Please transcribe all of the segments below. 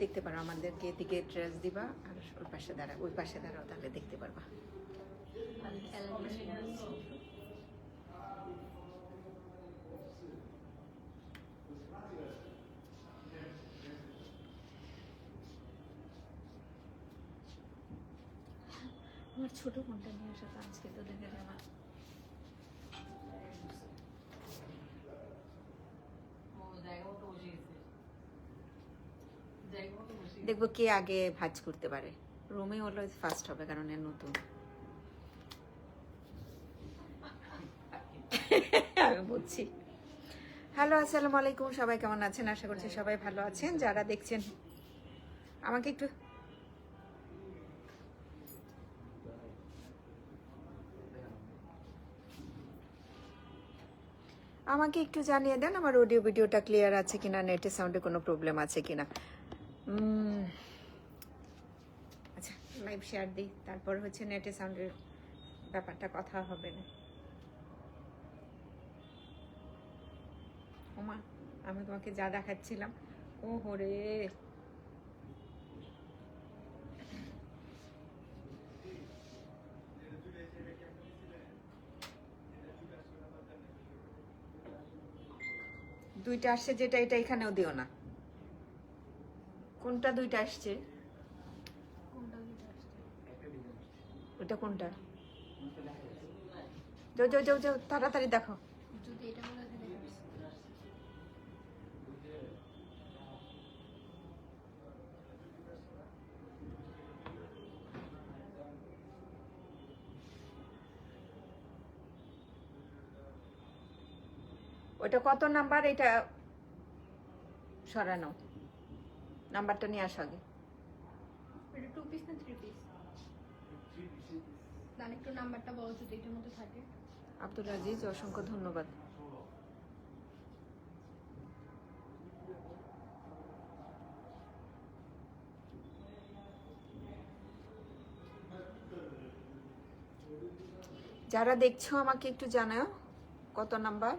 দেখতে পারো আমাদেরকে এদিকে ড্রেস দিবা আর ওই পাশে দাঁড়াও তাহলে দেখতে পারবা। আমার ছোট ফোনটা নিয়ে আসা তো আজকে তো দেখে যাবা। দেখবো কে আগে ভাঁজ করতে পারে। রুমে হলো ফার্স্ট হবে কারণ এর নতুন। আমি বলছি হ্যালো আসসালামু আলাইকুম, সবাই কেমন আছেন? আশা করছি সবাই ভালো আছেন। যারা দেখছেন আমাকে একটু জানিয়ে দেন আমার অডিও ভিডিওটা ক্লিয়ার আছে কিনা, নেটের সাউন্ডে কোনো প্রবলেম আছে কিনা। আচ্ছা লাইভ শেয়ার দিই, তারপর হচ্ছে নেটের সাউন্ডের ব্যাপারটা কথা হবে না। ওমা আমি তোমাকে যা দেখাচ্ছিলাম, ও হরে দুইটা আসছে, যেটা এটা এখানেও দিও না। কোনটা দুইটা আসছে? ওটা কোনটা? যাও যাও যাও যাও তাড়াতাড়ি দেখো। ওটা কত নাম্বার? এটা সরানো, নাম্বারটা নিয়ে আসো আগে। এটা 2 পিস না 3 পিস? দান একটু নাম্বারটা বলো যদি এটার মধ্যে থাকে। আব্দুল আজিজ, অসংখ্য ধন্যবাদ। যারা দেখছো আমাকে একটু জানাও কত নাম্বার।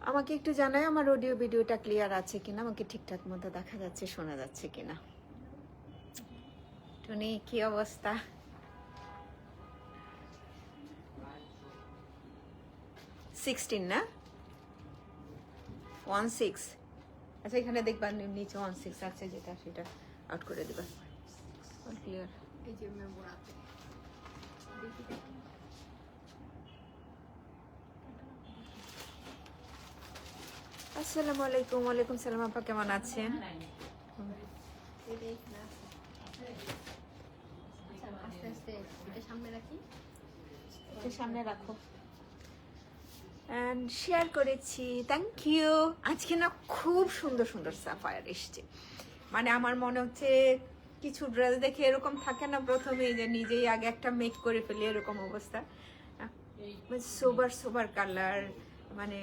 আমাকে একটু জানাও আমার অডিও ভিডিওটা ক্লিয়ার আছে কিনা, আমাকে ঠিকঠাক মতো দেখা যাচ্ছে শোনা যাচ্ছে কিনা। টুনি কি অবস্থা? 16 না 16? আচ্ছা এখানে দেখবা নিচে 16 আছে, যেটা সেটা আউট করে দিবা। All clear. এই যে মেমোরাতে দেখি দেখি। আসসালামু আলাইকুম। ওয়ালাইকুম সালাম আপা, কেমন আছেন? এটা এখানে আছে। আচ্ছা আস্তে আস্তে এটা সামনে রাখি। এটা সামনে রাখো। অ্যান্ড শেয়ার করেছি, থ্যাংক ইউ। আজকে না খুব সুন্দর সুন্দর সাফায়ার এসছে, মানে আমার মনে হচ্ছে কিছু ড্রেস দেখে এরকম থাকে না প্রথমেই যে নিজেই আগে একটা মেক করে ফেলি, এরকম অবস্থা। সোবার সোবার কালার, মানে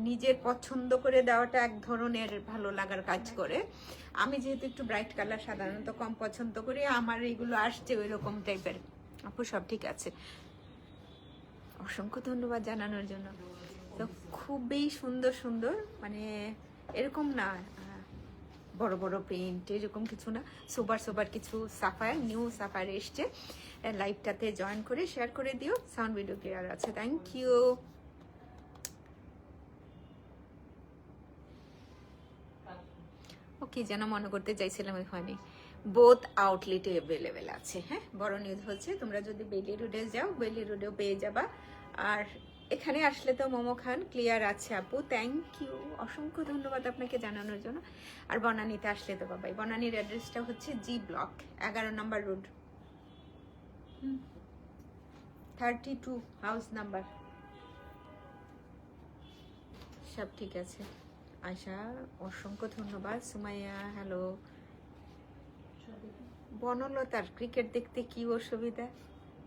নিজের পছন্দ করে দেওয়াটা এক ধরনের ভালো লাগার কাজ করে। আমি যেহেতু একটু ব্রাইট কালার সাধারণত কম পছন্দ করি, আমার এইগুলো আসছে ওই রকম টাইপের। আপু সব ঠিক আছে, অসংখ্য ধন্যবাদ জানানোর জন্য। তো খুবই সুন্দর সুন্দর, মানে এরকম না বড় বড় প্রিন্ট এরকম কিছু না, সুপার সুপার কিছু সাফায়ার, নিউ সাফায়ার এসছে। লাইভটাতে জয়েন করে শেয়ার করে দিও। সাউন্ড ভিডিও ক্লিয়ার আছে, থ্যাংক ইউ। ওকে যেন মনে করতে চাইছিলাম হয়নি। বোথ আউটলেটে অ্যাভেলেবেল আছে। হ্যাঁ, বড় নিউজ হচ্ছে তোমরা যদি বেলি রোডে যাও বেলি রোডেও পেয়ে যাবা। আর এখানে আসলে তো মোমো খান ক্লিয়ার আছে আপু, থ্যাংক ইউ, অসংখ্য ধন্যবাদ আপনাকে জানানোর জন্য। আর বনানীতে আসলে তো বাবাই, বনানীর অ্যাড্রেসটা হচ্ছে জি ব্লক 11 নম্বর রোড, 32 হাউস নাম্বার। সব ঠিক আছে। আশা অসংখ্য ধন্যবাদ। সুমাইয়া হ্যালো। বনলতার ক্রিকেট দেখতে কি অসুবিধা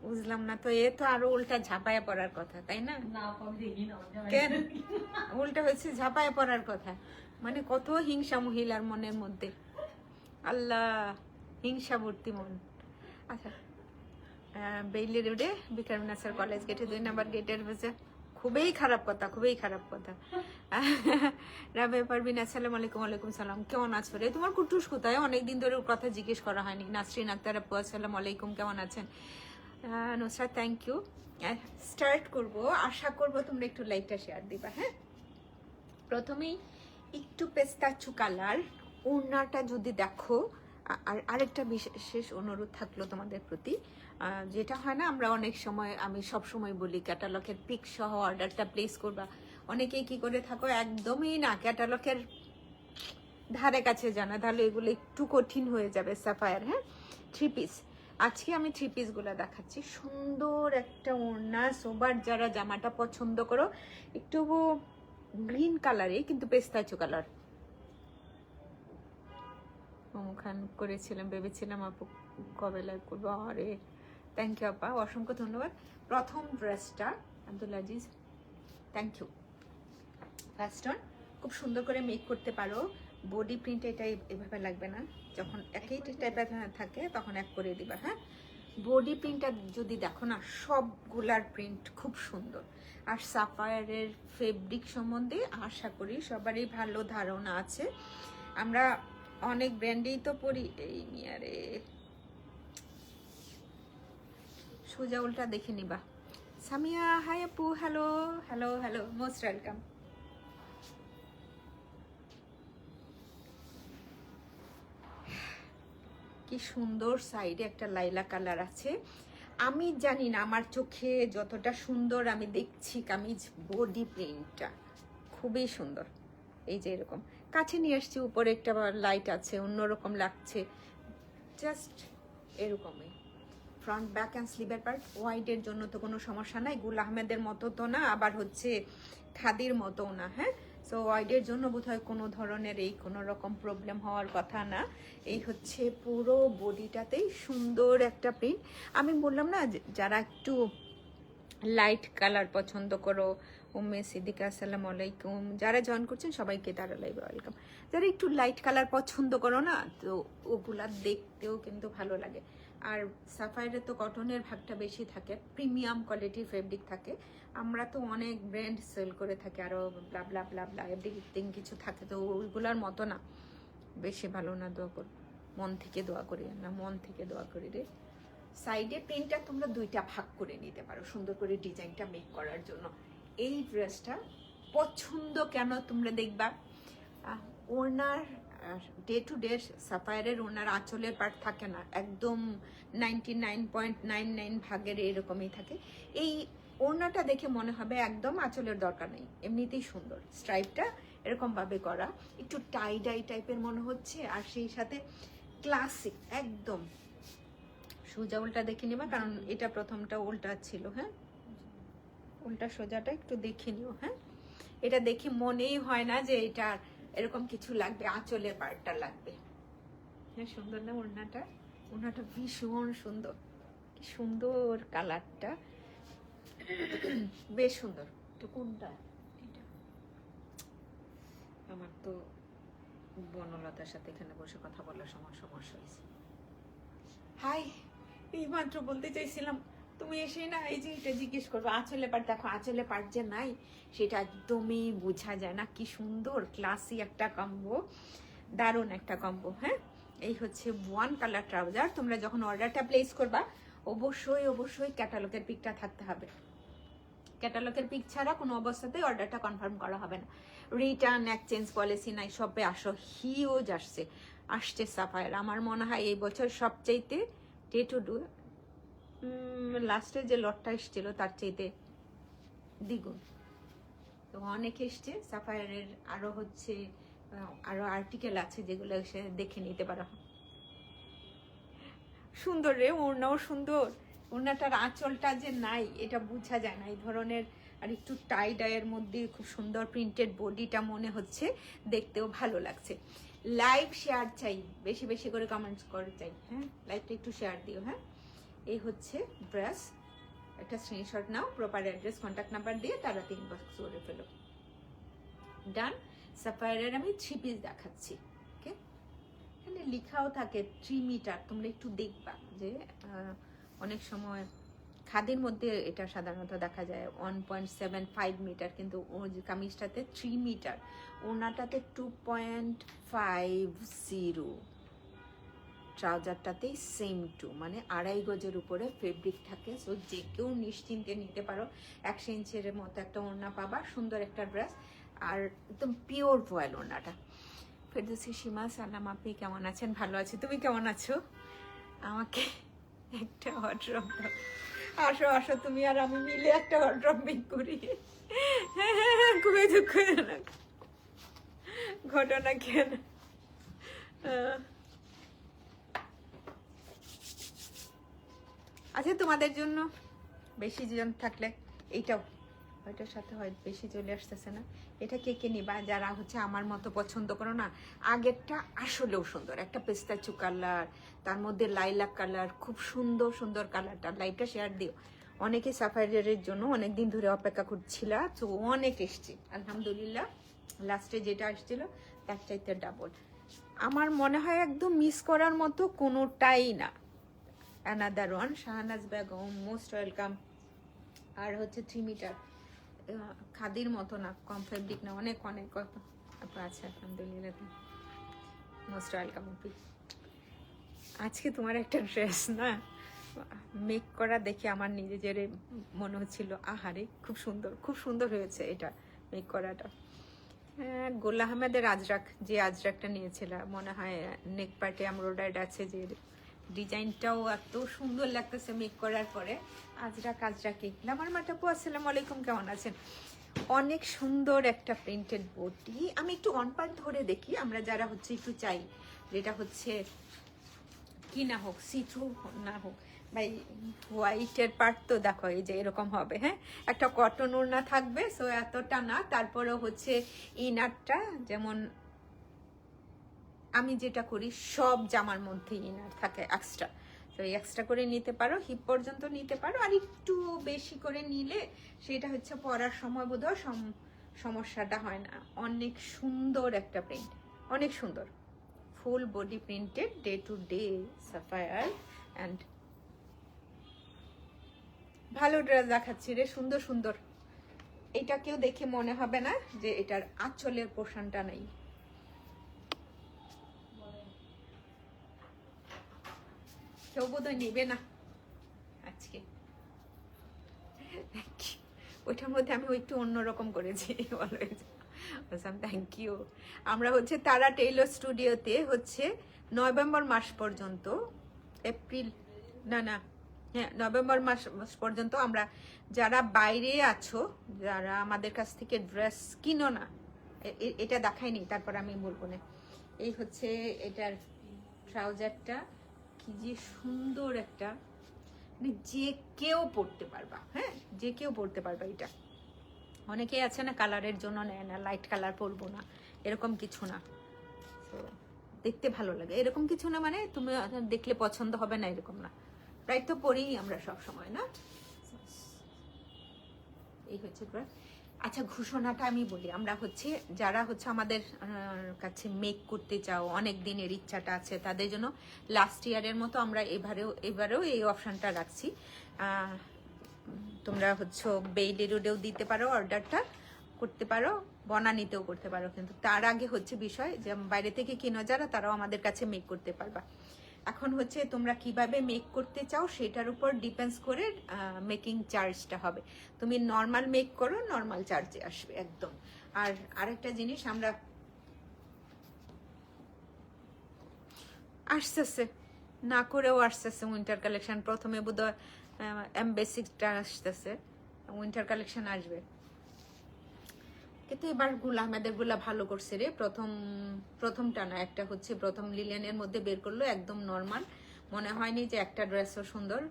বুঝলাম না তো, এ তো আরো উল্টা ঝাঁপায়া পড়ার কথা, তাই না? কেন উল্টা হচ্ছে ঝাঁপায়া পড়ার কথা? মানে কত হিংসা মহিলার মনের মধ্যে, আল্লাহ হিংসা ভর্তি মন। আচ্ছা বেইলি রোডে বিক্রম নাসার কলেজ গেটে 2 নম্বর গেটের হচ্ছে খুবই খারাপ কথা, খুবই খারাপ কথা। রাবে পারবিন, আসসালামু আলাইকুম। ওয়ালাইকুম সালাম। কেমন আছো রে? তোমার কুটুস কোথায়? অনেকদিন ধরে ওর কথা জিজ্ঞেস করা হয়নি। নাসরিন আক্তার আপু, আসসালামু আলাইকুম, কেমন আছেন? Nusrat, thank you. স্টার্ট করব, আশা করব তোমরা একটু লাইকটা শেয়ার দিবা। হ্যাঁ, প্রথমেই একটু পেস্তাচু কালার ওড়নাটা যদি দেখো, আর আরেকটা বিশেষ অনুরোধ থাকলো তোমাদের প্রতি, যেটা হয় না, আমরা অনেক সময়, আমি সব সময় বলি ক্যাটালগের পিক সহ অর্ডারটা প্লেস করবা। অনেকেই কি করে থাকো, একদমই না, ক্যাটালগের ধারে কাছে জানা, তাহলে এগুলো একটু কঠিন হয়ে যাবে। সাফায়ার, হ্যাঁ, 3 পিস। আজকে আমি 3 পিসগুলো দেখাচ্ছি। সুন্দর একটা ওড়না, সোবার যারা জামাটা পছন্দ করো, একটু গ্রিন কালারে কিন্তু পেস্তাচু কালার। খান করেছিলাম, ভেবেছিলাম আপু কবে লাইভ করবো। আরে থ্যাংক ইউ আপা, অসংখ্য ধন্যবাদ। প্রথম ড্রেসটা Abdul Aziz, thank you. First on খুব সুন্দর করে মেক করতে পারো। বডি প্রিন্ট এটা এভাবে লাগবে না, যখন একই টাইপের থাকে তখন এক করে দিবা। হ্যাঁ, বডি প্রিন্টটা যদি দেখো না, সবগুলার প্রিন্ট খুব সুন্দর। আর সাফায়ারের ফেব্রিক সম্বন্ধে আশা করি সবারই ভালো ধারণা আছে। আমরা অনেক ব্র্যান্ডেই তো পরি। এই মিয়ারে সোজা উল্টা দেখে নিবা। সামিয়া, হাই আপু, hello hello hello, most welcome. কি সুন্দর সাইডে একটা লাইলা কালার আছে। আমি জানি না, আমার চোখে যতটা সুন্দর আমি দেখছি কামিজ, বডি প্রিন্টটা খুবই সুন্দর। এই যে এরকম কাছে নিয়ে আসছি, উপরে একটা লাইট আছে, অন্যরকম লাগছে, জাস্ট এরকমই। ফ্রন্ট, ব্যাক অ্যান্ড স্লিভের পার্ট ওয়াইডের জন্য তো কোনো সমস্যা নাই, গুল আহমেদের মতো তো না, আবার হচ্ছে খাদির মতো না। হ্যাঁ, সো ওয়াইডের জন্য বোধহয় কোনো ধরনের এই কোনো রকম প্রবলেম হওয়ার কথা না। এই হচ্ছে পুরো বডিটাতেই সুন্দর একটা প্রিন্ট। আমি বললাম না, যারা একটু লাইট কালার পছন্দ করো, উম্মে সিদ্দিকা, আসসালামু আলাইকুম, যারা জয়েন করছেন সবাইকে তারা লাইভে ওয়েলকাম। যারা একটু লাইট কালার পছন্দ করো না, তো ওগুলা দেখতেও কিন্তু ভালো লাগে। আর সাফায়ারে তো কটনের ভাগটা বেশি থাকে, প্রিমিয়াম কোয়ালিটির ফেব্রিক থাকে। আমরা তো অনেক ব্র্যান্ড সেল করে থাকি, আরও ব্লা ব্লা ব্লা ব্লা এভরিথিং কিছু থাকে, তো ওইগুলোর মতো না, বেশি ভালো না। দোয়া করি, মন থেকে দোয়া করি না, মন থেকে দোয়া করি রে। সাইডে প্রিন্টটা তোমরা দুইটা ভাগ করে নিতে পারো সুন্দর করে ডিজাইনটা মেক করার জন্য। এই ড্রেসটা পছন্দ কেন তোমরা দেখবা, ওনার ডে টু ডে সাফায়ারের ওনার আঁচলের পার্ট থাকে না, একদম 99.99 ভাগের এরকমই থাকে। এই ওড়নাটা দেখে মনে হবে একদম আঁচলের দরকার নেই, এমনিতেই সুন্দর। স্ট্রাইপটা এরকম ভাবে করা, একটু টাই ডাই টাইপের মনে হচ্ছে, আর সেই সাথে ক্লাসিক একদম। সোজা উল্টা দেখে নিবা, কারণ এটা প্রথমটা উল্টা ছিল। হ্যাঁ, উল্টা সোজাটা একটু দেখে নিও। হ্যাঁ, এটা দেখে মনেই হয় না যে এটা এরকম কিছু লাগবে, আঁচলের পার্টটা লাগবে। হ্যাঁ, সুন্দর না ওড়নাটা? ওড়নাটা ভীষণ সুন্দর, কি সুন্দর কালারটা, বেশ সুন্দর। তো কোনটা এটা? আমার তো বনলতার সাথে এখানে বসে কথা বলার সময় সমস্যা হয়েছে। হাই, এই মাত্র বলতে চাইছিলাম, তুমি এসে না এই যে এটা জিজ্ঞেস করবো আঁচলে পাট। দেখো আঁচলে পাট যে নাই সেটা একদমই বোঝা যায় না। কি সুন্দর ক্লাসি একটা কম্বো, দারুণ একটা কম্বো। হ্যাঁ, এই হচ্ছে ওয়ান কালার ট্রাউজার। তোমরা যখন অর্ডারটা প্লেস করবা অবশ্যই অবশ্যই ক্যাটালগের পিকটা থাকতে হবে। ক্যাটালগের পিক ছাড়া কোনো অবস্থাতেই অর্ডারটা কনফার্ম করা হবে না। রিটার্ন এক্সচেঞ্জ পলিসি নাই, সবে আসো। হিউজ আসছে সাফায়ার। আমার মনে হয় এই বছর সবচাইতে ডে টু ডু লাস্টে যে লটটা এসেছিল তার চাইতে দ্বিগুণ, তো অনেক এসছে সাফায়ারের। আরো হচ্ছে আরো আর্টিকেল আছে যেগুলো এসে দেখে নিতে পারো। সুন্দর রে, ওড়নাও সুন্দর। ওড়নাটার আঁচলটা যে নাই এটা বোঝা যায় না, এই ধরনের আর একটু টাই ডাইয়ের মধ্যে খুব সুন্দর প্রিন্টেড বডিটা মনে হচ্ছে, দেখতেও ভালো লাগছে। লাইভ শেয়ার চাই, বেশি বেশি করে কমেন্টস করে চাই। হ্যাঁ, লাইভটা একটু শেয়ার দিও। হ্যাঁ, এই হচ্ছে ড্রেস, একটা স্ক্রিনশট নাও, প্রপার অ্যাড্রেস কন্ট্যাক্ট নাম্বার দিয়ে তারা ইনবক্স করে ফেলো। ডান। সাফায়ারের আমি 3 পিস দেখাচ্ছি। ওকে, এখানে লেখাও থাকে 3 মিটার, তোমরা একটু দেখবা যে অনেক সময় খাদির মধ্যে এটা সাধারণত দেখা যায় 1.75 মিটার, কিন্তু ওই কামিজটাতে 3 মিটার, ওনাটাতে 2.50, ট্রাউজারটাতেই সেম 2, মানে 2.5 গজের উপরে ফেব্রিক থাকে। সো যে কেউ নিশ্চিন্তে নিতে পারো। 100 ইঞ্চের মতো একটা ওড়না পাবা, সুন্দর একটা ড্রেস, আর একদম পিওর ভয়েল ওড়নাটা। ফেরদৌসী সীমা, সালাম আপনি কেমন আছেন? ভালো আছি, তুমি কেমন আছো? আমাকে একটা ওয়ার্ড্রব দাও। আসো আসো, তুমি আর আমি মিলে একটা ওয়ার্ড্রব মেক করি। খুবই দুঃখজনক ঘটনা। কেন আচ্ছা, তোমাদের জন্য বেশি জন থাকলে এইটাও ওইটার সাথে হয় বেশি চলে আসতেছে না। এটা কে কে নিবা যারা হচ্ছে আমার মতো পছন্দ করো না? আগেরটা আসলেও সুন্দর, একটা পেস্তাচু কালার, তার মধ্যে লাইলাক কালার, খুব সুন্দর সুন্দর কালারটা। লাইভটা শেয়ার দিও। অনেকে সাফারিয়ারের জন্য অনেকদিন ধরে অপেক্ষা করছিল, তো অনেক এসছে আলহামদুলিল্লাহ। লাস্টে যেটা আসছিল তার চাইতে ডাবল। আমার মনে হয় একদম মিস করার মতো কোনোটাই না। Another one, Shahnaz Begum, most welcome. আর হচ্ছে 3 মিটার, খাদির মতো না, কম ফেব্রিক না, অনেক অনেক কত আছে আলহামদুলিল্লাহ। মোস্ট ওয়েলকাম আপি। আজকে তোমার একটা ড্রেস না মেক করা দেখে আমার নিজের মনে হচ্ছিল আহারে খুব সুন্দর, খুব সুন্দর হয়েছে এটা মেক করাটা। হ্যাঁ, গোল আহমেদের আজরাক, যে আজরাকটা নিয়েছিল মনে হয় নেক পার্টে এমব্রয়ডারি আছে, যে ডিজাইনটাও এত সুন্দর লাগতেছে মেক করার পরে। আজরাক আজরাকি। আমার মাটাপু, আসসালামু আলাইকুম, কেমন আছেন? অনেক সুন্দর একটা প্রিন্টেড বডি। আমি একটু অন পার্ট ধরে দেখি, আমরা যারা হচ্ছে একটু চাই যেটা হচ্ছে কি না হোক, সি থ্রু না হোক, ভাই হোয়াইটের পার্ট তো দেখো এই যে এরকম হবে। হ্যাঁ, একটা কটন ওড়না থাকবে, সো এতটা না। তারপরে হচ্ছে ইনারটা, যেমন আমি যেটা করি সব জামার মধ্যে ইনার থাকে এক্সট্রা, তো এক্সট্রা করে নিতে পারো, হিপ পর্যন্ত নিতে পারো। আর একটু বেশি করে নিলে সেটা হচ্ছে পরার সময় বোধহয় সমস্যাটা হয় না। অনেক সুন্দর একটা প্রিন্ট, অনেক সুন্দর, full body printed, day to day Sapphire. And ভালো ড্রেস দেখাচ্ছি রে, সুন্দর সুন্দর। এটা কেউ দেখে মনে হবে না যে এটার আঁচলের পোর্শনটা নেই। কেউ বোধহয় নেবে না আজকে। ওইটার মধ্যে আমি একটু অন্যরকম করেছি অলওয়েজ। Thank you. আমরা হচ্ছে তারা টেইলর স্টুডিওতে হচ্ছে নভেম্বর মাস পর্যন্ত, এপ্রিল না না হ্যাঁ নভেম্বর মাস পর্যন্ত আমরা যারা বাইরে আছো, যারা আমাদের কাছ থেকে ড্রেস কিনো না, এটা দেখাইনি, তারপর আমি বলবো না। এই হচ্ছে এটার ট্রাউজারটা, কি যে সুন্দর একটা, মানে যে কেউ পড়তে পারবা। হ্যাঁ, যে কেউ পড়তে পারবা। এটা অনেকেই আছে না কালারের জন্য নেয় না, লাইট কালার পরবো না, এরকম কিছু না। তো দেখতে ভালো লাগে এরকম কিছু না, মানে তুমি দেখলে পছন্দ হবে না এরকম না, রাইট? তো পরেই আমরা সব সময় না। এই হচ্ছে ড্রেস। আচ্ছা, ঘোষণাটা আমি বলি, আমরা হচ্ছে যারা হচ্ছে আমাদের কাছে মেক করতে চাও, অনেক দিনের ইচ্ছাটা আছে, তাদের জন্য লাস্ট ইয়ারের মতো আমরা এবারেও এই অপশানটা রাখছি। তোমরা হচ্ছে বেইলি রোডেও দিতে পারো, অর্ডারটা করতে পারো, বনানীতেও করতে পারো, কিন্তু তার আগে হচ্ছে বিষয় যে বাইরে থেকে কিনো যারা, তারাও আমাদের কাছে মেক করতে পারবা। এখন হচ্ছে তোমরা কিভাবে মেক করতে চাও সেটার উপর ডিপেন্ডস করে মেকিং চার্জটা হবে। তুমি নর্মাল মেক করো, নর্মাল চার্জে আসবে একদম। আর আরেকটা জিনিস, আমরা আসতেছে না করেও আসতেছে উইন্টার কালেকশন। প্রথমে বোধহয় বেসিকটা আসতেছে, উইন্টার কালেকশন আসবে। কিন্তু এবার আহমেদের গুলা ভালো করছে রে। প্রথমটা না, একটা হচ্ছে প্রথম লিলেনের মধ্যে বের করলো একদম নর্মাল, মনে হয়নি যে একটা ড্রেসও সুন্দর।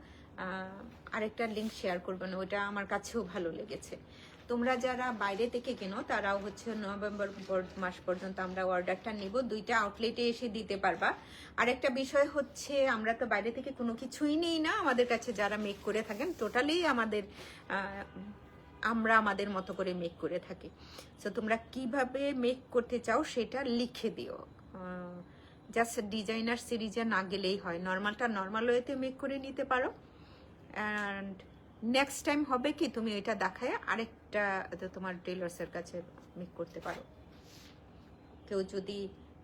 আরেকটা লিঙ্ক শেয়ার করবেন, ওইটা আমার কাছেও ভালো লেগেছে। তোমরা যারা বাইরে থেকে কেনো তারাও হচ্ছে নভেম্বর মাস পর্যন্ত আমরা অর্ডারটা নিব, 2টা আউটলেটে এসে দিতে পারবা। আরেকটা বিষয় হচ্ছে, আমরা তো বাইরে থেকে কোনো কিছুই নেই না, আমাদের কাছে যারা মেক করে থাকেন টোটালি আমরা আমাদের মতো করে মেক করে থাকি। সো তোমরা কিভাবে মেক করতে চাও সেটা লিখে দিও, জাস্ট ডিজাইনার সিরিজে না গেলেই হয়। নর্মালটা নর্মাল ওয়েতে মেক করে নিতে পারো। অ্যান্ড নেক্সট টাইম হবে কি তুমি এটা দেখায় আরেকটা তোমার টেলার্সের কাছে মেক করতে পারো। কেউ যদি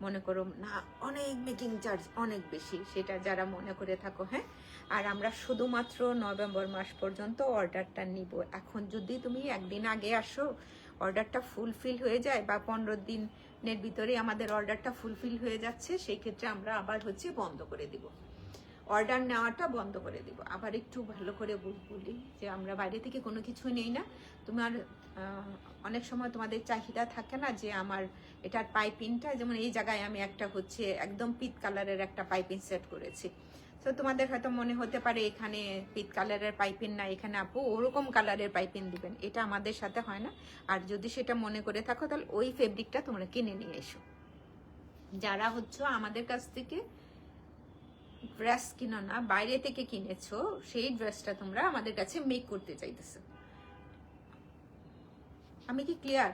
মনে করো না অনেক মেকিং চার্জ অনেক বেশি, সেটা যারা মনে করে থাকো, হ্যাঁ। আর আমরা শুধুমাত্র নভেম্বর মাস পর্যন্ত অর্ডারটা নিব। এখন যদি তুমি একদিন আগে আসো, অর্ডারটা ফুলফিল হয়ে যায় বা 15 দিনের ভিতরে আমাদের অর্ডারটা ফুলফিল হয়ে যাচ্ছে, সেই ক্ষেত্রে আমরা আবার হচ্ছে বন্ধ করে দিব, অর্ডার নেওয়াটা বন্ধ করে দিব। আবার একটু ভালো করে বলি যে আমরা বাইরে থেকে কোনো কিছু নেই না। তোমার অনেক সময় তোমাদের চাহিদা থাকে না যে আমার এটার পাইপিংটা, যেমন এই জায়গায় আমি একটা হচ্ছে একদম পিত কালারের একটা পাইপিং সেট করেছি। তো তোমাদের হয়তো মনে হতে পারে এখানে পিত কালারের পাইপিং না, এখানে আপু ওরকম কালারের পাইপিং দিবেন, এটা আমাদের সাথে হয় না। আর যদি সেটা মনে করে থাকো তাহলে ওই ফেব্রিকটা তোমরা কিনে নিয়ে এসো। যারা হচ্ছে আমাদের কাছ থেকে ড্রেস কিনো না, বাইরে থেকে কিনেছো, সেই ড্রেসটা তোমরা আমাদের কাছে মেক করতে চাইতেছো। আমি কি ক্লিয়ার?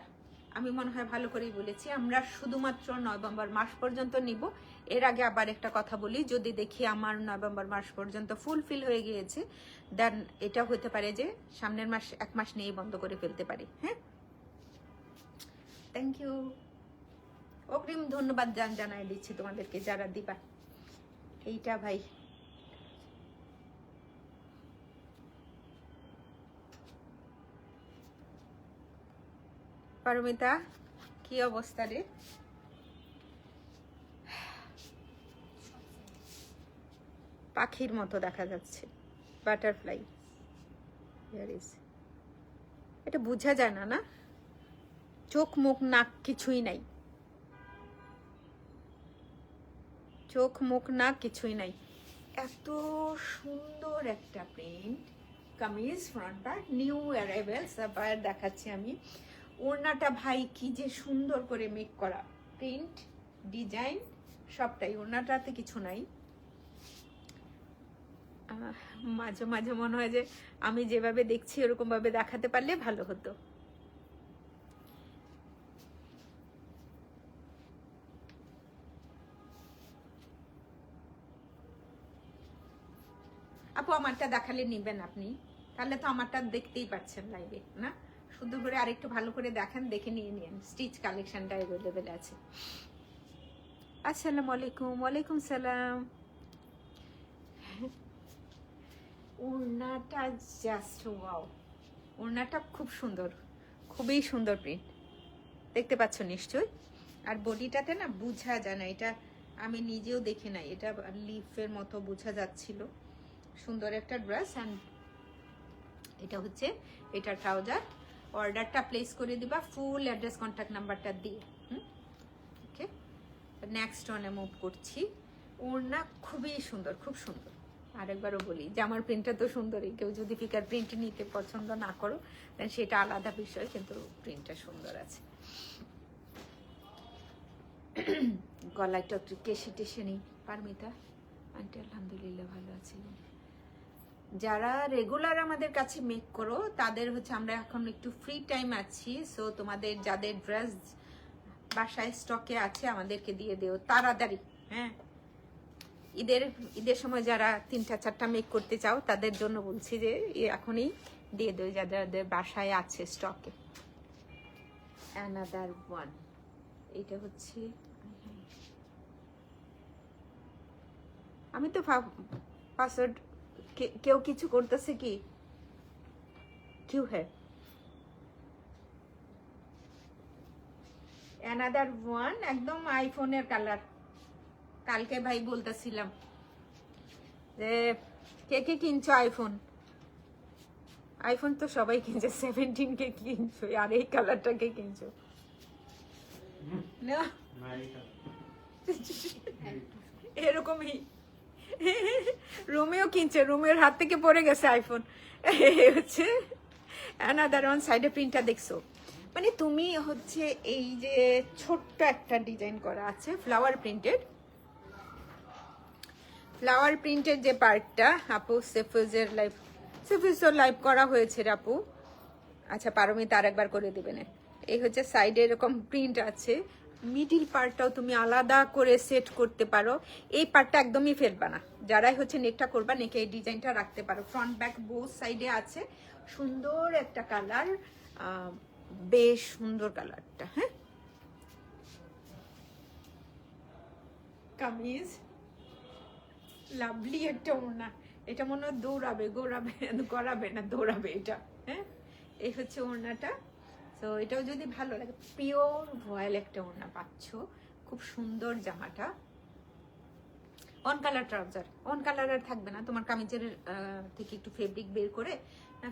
আমি মনে হয় ভালো করেই বলেছি। আমরা শুধুমাত্র নভেম্বর মাস পর্যন্ত নিব। এর আগে আবার একটা কথা বলি, যদি দেখি আমার নভেম্বর মাস পর্যন্ত ফুলফিল হয়ে গিয়েছে, দেন এটা হতে পারে যে সামনের মাস 1 মাস নিয়েই বন্ধ করে ফেলতে পারি। হ্যাঁ, থ্যাংক ইউ, অগ্রিম ধন্যবাদ জানাই দিচ্ছি তোমাদেরকে যারা দিবা। এইটা ভাই পারমিতা, কি অবস্থা রে? পাখির মতো দেখা যাচ্ছে, বাটারফ্লাই। এটা বোঝা যায় না, না চোখ মুখ নাক কিছুই নাই, চোখ মুখ নাক কিছুই নাই। এত সুন্দর একটা প্রিন্ট, কামিজ ফ্রন্টটা নিউ অ্যারাইভেল সাফায়ার দেখাচ্ছি আমি। ওড়নাটা ভাই কি যে সুন্দর করে মেক করা, প্রিন্ট ডিজাইন সবটাই, ওড়নাটাতে কিছু নাই। মাঝে মাঝে মনে হয় যে আমি যেভাবে দেখছি এরকম ভাবে দেখাতে পারলে ভালো হতো। আপু আমারটা দেখালে নিবেন আপনি, তাহলে তো আমারটা দেখতেই পাচ্ছেন লাইভে না, শুধু করে আরেকটু ভালো করে দেখেন, দেখে নিয়ে নিন। স্টিচ কালেকশনটা অ্যাভেলেবেল আছে। আসসালামু আলাইকুম। ওয়ালাইকুম সালাম। ওড়নাটা জাস্ট ওয়াও, ওড়নাটা খুব সুন্দর, খুবই সুন্দর প্রিন্ট, দেখতে পাচ্ছ নিশ্চয়ই। আর বডিটাতে না বোঝা যায় না, এটা আমি নিজেও দেখি নাই, এটা লিফের মতো বোঝা যাচ্ছিল। সুন্দর একটা ড্রেস। অ্যান্ড এটা হচ্ছে এটা ট্রাউজার। অর্ডারটা প্লেস করে দিবা ফুল অ্যাড্রেস কন্ট্যাক্ট নাম্বারটা দিয়ে। ওকে, নেক্সট ওয়ানে মুভ করছি। ওড়না খুবই সুন্দর, খুব সুন্দর। আরেকবারও বলি যে আমার প্রিন্টটা তো সুন্দরই, কেউ যদি ফিকার প্রিন্ট নিতে পছন্দ না করো দেন সেটা আলাদা বিষয়, কিন্তু প্রিন্টটা সুন্দর আছে। গলাটা একটু কেশে টেশে নিই। পারমিতা আন্টি আলহামদুলিল্লাহ ভালো আছি। যারা রেগুলার আমাদের কাছে মেক করো তাদের হচ্ছে আমরা এখন একটু ফ্রি টাইম আছি, সো তোমাদের যাদের ড্রেস বাসায় স্টকে আছে আমাদেরকে দিয়ে দিও তাড়াতাড়ি। হ্যাঁ, ঈদের সময় যারা 3টা 4টা মেক করতে চাও তাদের জন্য বলছি যে এখনই দিয়ে দিও যাদের বাসায় আছে স্টকে। অ্যানাদার ওয়ান, এটা হচ্ছে আমি তো পাসওয়ার্ড কেউ কিছু করতেছে কি কিউ হ্যাঁ। অ্যানাদার ওয়ান একদম আইফোনের কালার। কালকে ভাই বলতেছিলাম যে কে কে কিনছো আইফোন, আইফোন তো সবাই কিনছে, 17 কে কিনছো, আর এই কালারটা কে কিনছো না? এরকমই রোমিও কিনছে, রোমিওর হাত থেকে পড়ে গেছে আইফোন। হচ্ছে অ্যানাদার ওয়ান। সাইডে প্রিন্টটা দেখছো, মানে তুমি হচ্ছে এই যে ছোট্ট একটা ডিজাইন করা আছে ফ্লাওয়ার প্রিন্টেড, ফ্লাওয়ার প্রিন্টের যে পার্টটা আপু সেফুজের লাইভ করা হয়েছে রে আপু। আচ্ছা পারমিতা আরেকবার করে দিবেন। এই হচ্ছে সাইডে এরকম প্রিন্ট আছে, মিডিল পার্টটাও তুমি আলাদা করে সেট করতে পারো। এই পার্টটা একদমই ফেলবা না, যারাই হচ্ছে নেকটা করবা নেকে এই ডিজাইনটা রাখতে পারো। ফ্রন্ট ব্যাক বোথ সাইডে আছে, সুন্দর একটা কালার, বেশ সুন্দর কালারটা। হ্যাঁ, কামিজ, লাভলি একটা ওড়না। এটা মনে হয় দৌড়াবে, গড়াবে না, দৌড়াবে এটা। হ্যাঁ, এই হচ্ছে ওড়নাটা। তো এটাও যদি ভালো লাগে, পিওর ভয়েল একটা ওড়না পাচ্ছ, খুব সুন্দর জামাটা। On colour trouser, on colour আর থাকবে না, তোমার কামিজের থেকে একটু ফেব্রিক বের করে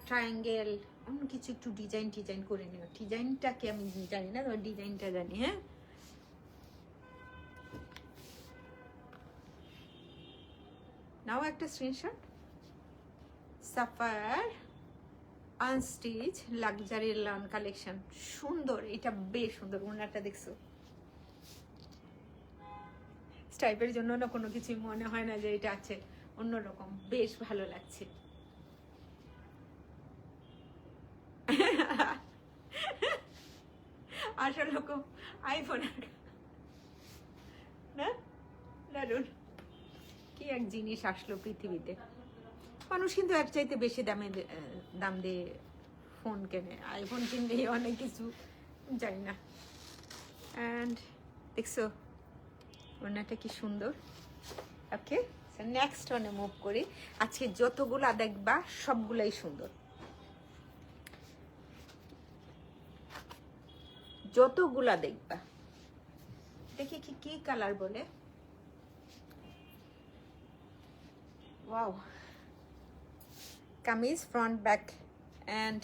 ট্রায়াঙ্গেল অন্য কিছু একটু ডিজাইন করে নিও। ডিজাইনটাকে আমি জানি না, তোমার ডিজাইনটা জানি। হ্যাঁ, নাও একটা screenshot. Sapphire unstitch luxury loan collection, সুন্দর, এটা বেশ সুন্দর। ওনারটা দেখছো, স্টাইপের জন্য না কোনো কিছু মনে হয় না যে এটা আছে, অন্যরকম, বেশ ভালো লাগছে। আসল রকম আইফোন না, দারুন, কি এক জিনিস আসলো পৃথিবীতে। মানুষ কিন্তু এক চাইতে বেশি দাম দিয়ে ফোন কেনে, আইফোন কিনলে অনেক কিছু, জানি না। অ্যান্ড দেখছো ওনাটা কি সুন্দর। ওকে, নেক্সট ওয়ানে মুভ করি। আজকে যতগুলা দেখবা সবগুলাই সুন্দর, যতগুলা দেখবা। দেখি কি কালার বলে। Wow, kameez front back and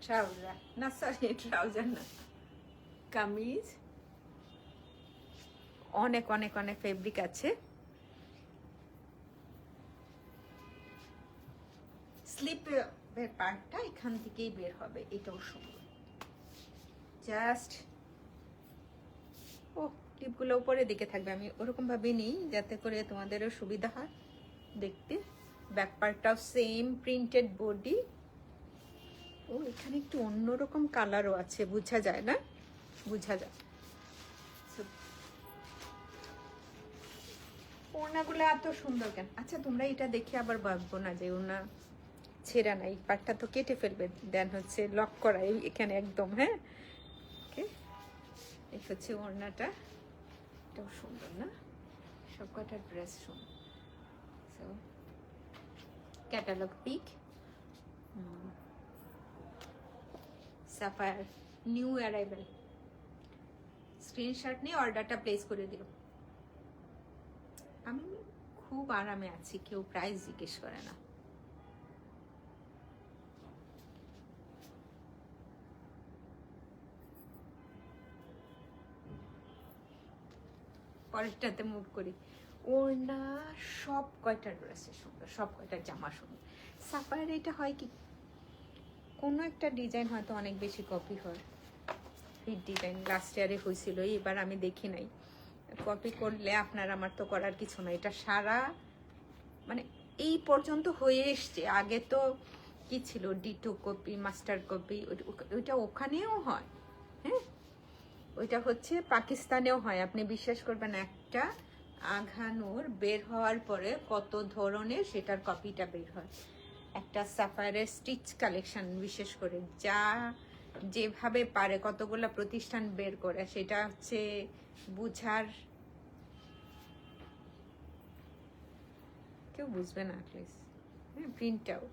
trouser, না সরি ট্রাউজার না, কামিজ। অনেক অনেক অনেক ফেব্রিক আছে। স্লিপের পার্টটা এখান থেকেই বের হবে, এটাও সুন্দর। জাস্ট ও ক্লিপগুলো উপরের দিকে থাকবে, আমি ওরকম ভাবে নিই যাতে করে তোমাদেরও সুবিধা হয় দেখতে। ব্যাক পার্টটাও সেম প্রিন্টেড বডি। ও এখানে একটু অন্যরকম কালারও আছে, বোঝা যায় না, বোঝা যায়। ওড়নাগুলো এত সুন্দর কেন? আচ্ছা তোমরা এটা দেখে আবার ভাববো না যে ওড়না ছেঁড়া নাই, পাটটা তো কেটে ফেলবে, দেন হচ্ছে লক করা এখানে একদম। হ্যাঁ, ওকে, এই হচ্ছে ওড়নাটা, এটাও সুন্দর না, সব কটা ড্রেস সুন্দর। So catalogue pick, Sapphire new arrival, screenshot নিয়ে অর্ডারটা প্লেস করে দিও। আমি খুব আরামে আছি, কেউ প্রাইস জিজ্ঞেস করে না। পরেরটাতে মুভ করি। ওড়না সব কয়টা ড্রেসে সুন্দর, সব কয়টা জামা সুন্দর। সাফায়ার এটা হয় কি, কোনো একটা ডিজাইন হয়তো অনেক বেশি কপি হয়, হিট ডিজাইন লাস্ট ইয়ারে হয়েছিল, এবার আমি দেখি নাই। কপি করলে আপনার আমার তো করার কিছু না, এটা সারা মানে এই পর্যন্ত হয়ে এসছে। আগে তো কি ছিল, ডিটো কপি, মাস্টার কপি, ওইটা ওখানেও হয়। হ্যাঁ, ওইটা হচ্ছে পাকিস্তানেও হয়। আপনি বিশ্বাস করবেন, একটা আঘানুর বের হওয়ার পরে কত ধরনের সেটার কপিটা বের হয়। একটা সাফায়ারের স্টিচ কালেকশন বিশেষ করে যা যেভাবে পারে কতগুলো প্রতিষ্ঠান বের করে, সেটা হচ্ছে বুঝার, কেউ বুঝবে না অ্যাটলিস্ট। হ্যাঁ, প্রিন্টটাও।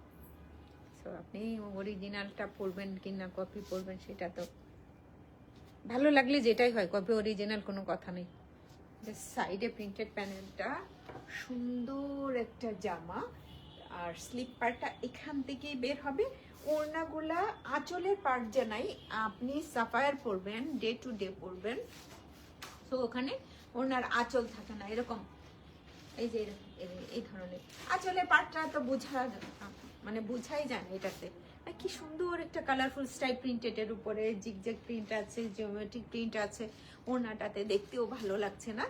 সো আপনি অরিজিনালটা পড়বেন কিনা কপি পড়বেন সেটা তো ভালো লাগলে যেটাই হয়, কপি অরিজিনাল কোনো কথা নেই। সাইডে প্রিন্টেড প্যানেলটা সুন্দর একটা জামা, আর স্লিপ পার্টটা এখান থেকেই বের হবে। ওড়নাগুলা আঁচলের পার্ট যে নাই, আপনি সাফায়ার পরবেন, ডে টু ডে পরবেন, তো ওখানে ওড়নার আঁচল থাকে না, এরকম এই যে এই ধরনের আঁচলের পার্টটা তো মানে বোঝাই যায় না এটাতে। কি সুন্দর একটা কালারফুল স্টাইপ প্রিন্টেড এর উপরে জিগজ্যাগ প্রিন্ট আছে, জিওমেট্রিক প্রিন্ট আছে। ওড়নাটাতে দেখতেও ভালো লাগছে না,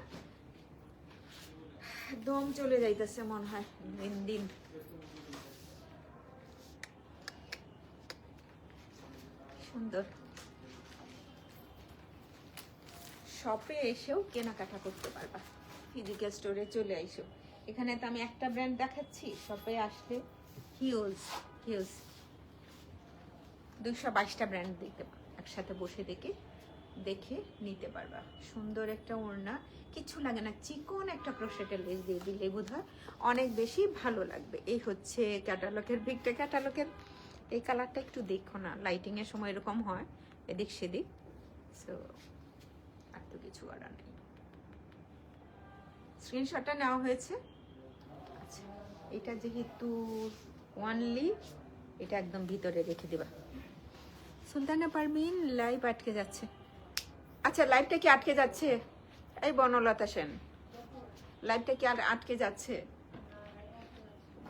দম চলে যাইতেছে মনে হয় দিন দিন। সুন্দর, শপে এসেও কেনাকাটা করতে পারবা, ফিজিক্যাল স্টোরে চলে আইসো। এখানে তো আমি একটা ব্র্যান্ড দেখাচ্ছি, শপে আসলে হিউজ 222টা ব্র্যান্ড দেখতে পারবা, একসাথে বসে দেখে নিতে পারবা। সুন্দর একটা ওড়না, কিছু লাগে না, চিকন একটা ক্রোশেটের লেস দিয়ে দিলে বোধহয় অনেক বেশি ভালো লাগবে। এই হচ্ছে ক্যাটালগের পিকটা। ক্যাটালগের এই কালারটা একটু দেখো না, লাইটিং এর সময় এরকম হয় এদিক সেদিক, সো আর তো কিছু করার নেই। স্ক্রিনশটটা নেওয়া হয়েছে। আচ্ছা, এটা যেহেতু ওয়ানলি, এটা একদম ভিতরে রেখে দিবা। সুলতানা পারমিন লাইভ আটকে যাচ্ছে। আচ্ছা, লাইভটা কি আটকে যাচ্ছে? এই বনলতা সেন, লাইভটা কি আর আটকে যাচ্ছে?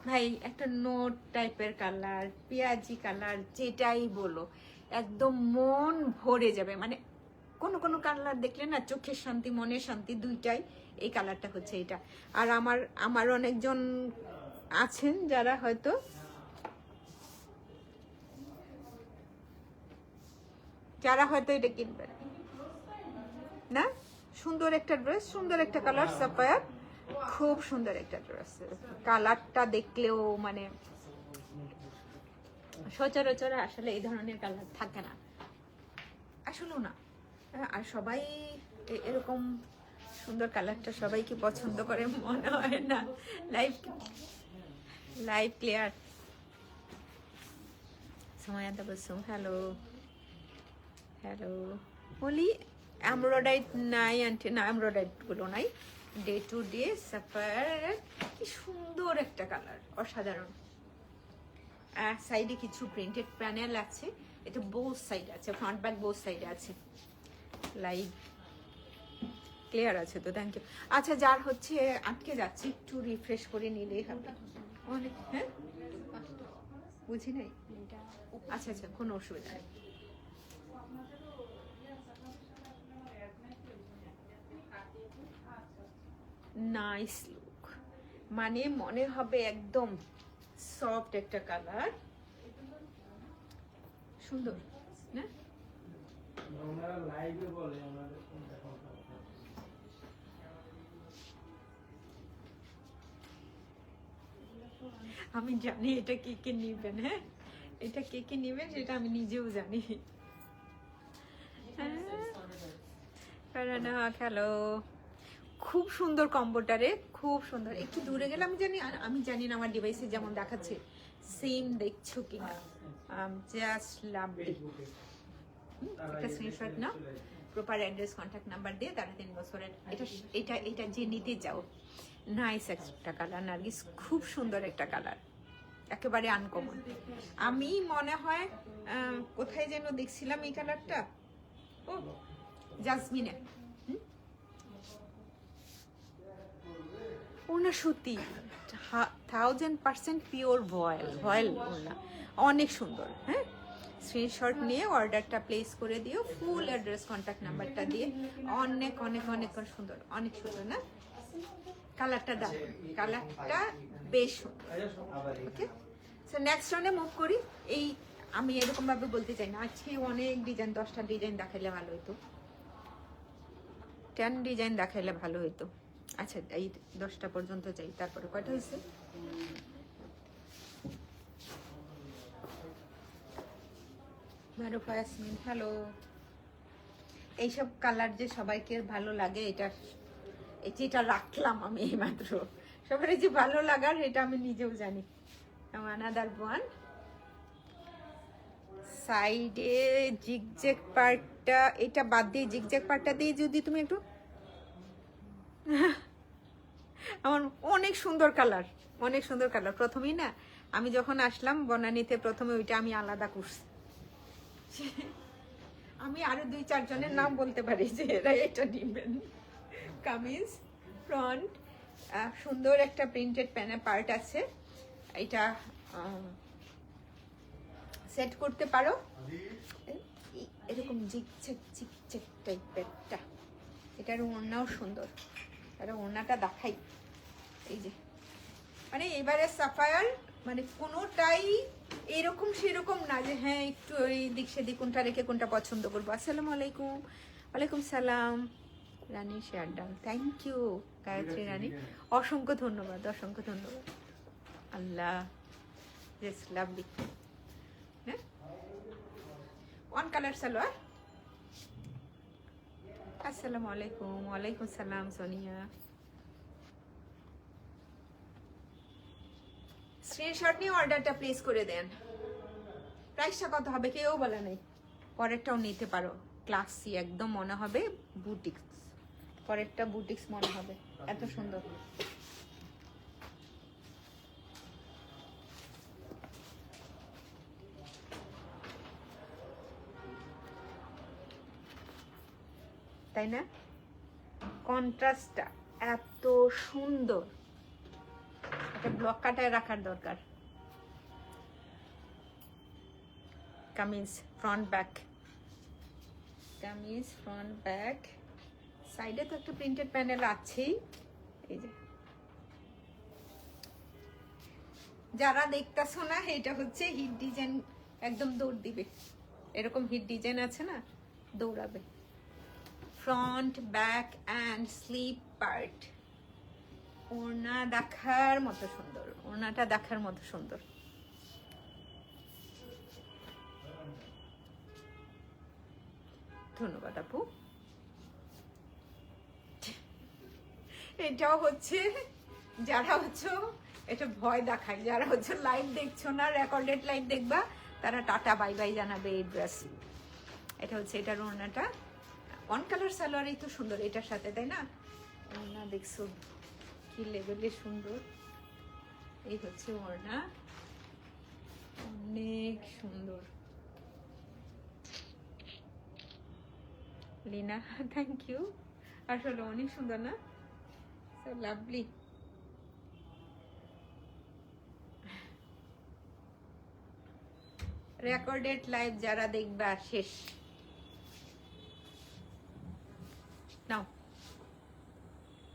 ভাই একটা নোট টাইপের কালার, পেঁয়াজি কালার, যেটাই বলো একদম মন ভরে যাবে। মানে কোনো কালার দেখলে না চোখের শান্তি মনের শান্তি দুইটাই। এই কালারটা হচ্ছে এটা। আর আমার অনেকজন আছেন যারা হয়তো এটা কিনবেন না। সুন্দর একটা ড্রেস, সুন্দর একটা কালার, সাফায়ার, খুব সুন্দর একটা ড্রেস। কালারটা দেখলেও মানে সচরাচর আসলে এই ধরনের কালার থাকে না, আসলেও না। আর সবাই এরকম সুন্দর কালারটা সবাই কি পছন্দ করে মনে হয় না। Live clear. সময়তা বলছো হ্যালো বলি। এমব্রয়ডারি নাই আন্টি, না এমব্রয়ডারি গুলো নাই। ডে টু ডে সাফায়ার, কি সুন্দর একটা কালার, অসাধারণ। সাইডে কিছু প্রিন্টেড প্যানেল আছে, এটা বোথ সাইড আছে, ফ্রন্ট ব্যাক বোথ সাইডে আছে। লাইভ ক্লিয়ার আছে তো, থ্যাংক ইউ। আচ্ছা, যার হচ্ছে আটকে যাচ্ছে একটু রিফ্রেশ করে নিলেই হবে। অনেক, হ্যাঁ বুঝি নাই। আচ্ছা, কোনো অসুবিধা নেই। নাইস লুক, মানে মনে হবে একদম সফট একটা কালার, সুন্দর না? আমি জানি এটা কে নিবেন। হ্যাঁ, এটা কে নিবেন সেটা আমি নিজেও জানি। হ্যালো, খুব সুন্দর কম্বোটারে, খুব সুন্দর। একটু দূরে গেলে আমি জানি না আমার ডিভাইসে যেমন দেখাচ্ছে সেম দেখছো কিনা। Just lovely. একটা স্ক্রিনশট নাও, প্রপার অ্যাড্রেস কন্ট্যাক্ট নাম্বার দিয়ে, তারা 3 বছরের। এটা যে নিতে যাও, নাইস একটা কালার নার্গিস, খুব সুন্দর একটা কালার, একেবারে আনকমন। আমি মনে হয় কোথায় যেন দেখছিলাম এই কালারটা, ও জাসমিনে। ওনা সুতি 1000% পিওর ভয়েল ওনা, অনেক সুন্দর। হ্যাঁ, স্ক্রিনশট নিয়ে অর্ডারটা প্লেস করে দিও, ফুল অ্যাড্রেস কন্ট্যাক্ট নাম্বারটা দিয়ে। অনেক সুন্দর, অনেক সুন্দর না? কালারটা দারুণ, কালারটা বেশ সুন্দর। ওকে, সো নেক্সট রাউন্ডে মুভ করি। এই আমি এরকম ভাবে বলতে চাই না, আজকে অনেক ডিজাইন, 10টা ডিজাইন দেখাইলে ভালো হইতো, 10 ডিজাইন দেখাইলে ভালো হইতো। আচ্ছা, এই 10টা পর্যন্ত চাই, তারপরে কয়টা হয়েছে? মারুফা ইয়াসমিন হ্যালো। এইসব কালার যে সবাইকে ভালো লাগে, যেটা রাখলাম আমি এইমাত্র, সবার যে ভালো লাগার এটা আমি নিজেও জানি। আনাদার ওয়ান সাইডে জিগজ্যাগ পার্টটা, এটা বাদ দিয়ে জিগজ্যাগ পার্টটা দিয়ে যদি তুমি একটু, আমার অনেক সুন্দর কালার, অনেক সুন্দর কালার। প্রথমেই না আমি যখন আসলাম বনানীতে, প্রথমে ওইটা আমি আলাদা করছি। আমি আরো 2-4 জনের নাম বলতে পারি যে এরা এটা নিবেন। কামিজ ফ্রন্ট, সুন্দর একটা প্রিন্টেড পার্ট আছে, এটা সেট করতে পারো এরকম জিগজ্যাগ টাইপেরটা। এটার ওড়নাও সুন্দর, এটা ওড়নাটা দেখাই। এই যে মানে এবারে সাফায়ার মানে কোনোটাই এরকম সেরকম না যে হ্যাঁ একটু এই দিক সেদিক কোনটা রেখে কোনটা পছন্দ করবো। আসসালামু আলাইকুম। ওয়ালাইকুম সালাম। Rani share done, thank you Gayatri Rani, অসংখ্য ধন্যবাদ, অসংখ্য ধন্যবাদ। Allah, yes lovely. হ্যাঁ, ওয়ান কালার সালোয়ার। আসসালামু আলাইকুম। ওয়ালাইকুম সালাম সোনিয়া। স্ক্রিনশট নিয়ে অর্ডারটা প্লেস করে দেন। প্রাইসটা কত হবে কেউ বলে নাই, পরেরটাও নিতে পারো, ক্লাসি একদম মনে হবে বুটিক্স, পরেরটা বুটিক্স মনে হবে, এত সুন্দর। তাই না, কন্ট্রাস্টটা এত সুন্দর, এটা ব্লক কাটায় রাখার দরকার। Kameez front back, kameez front back, সাইডে তো একটা প্রিন্টেড প্যানেল আছেই। এই যে যারা দেখতেছো না, এটা হচ্ছে হিট ডিজাইন, একদম দৌড় দিবে, এরকম হিট ডিজাইন আছে না, দৌড়াবে। Front back and slip part, ওড়না দেখার মতো সুন্দর, ওড়নাটা দেখার মতো সুন্দর। ধন্যবাদ আপু। এটাও হচ্ছে যারা হচ্ছে এটা ভয় দেখায়, যারা হচ্ছে লাইভ দেখছো না, রেকর্ডেড লাইভ দেখবা, তারা টাটা বাই বাই জানাবে এই ড্রেস। এটা হচ্ছে এটার ওড়নাটা, ওয়ান কালার সালোয়ারই তো সুন্দর এটার সাথে, তাই না? ওড়না দেখছো কি লেভেলে সুন্দর, এই হচ্ছে ওড়না, অনেক সুন্দর। লিনা থ্যাংক ইউ, আসলে অনেক সুন্দর না, সো লাভলি। রেকর্ডেড লাইভ যারা দেখবা শেষ নাও।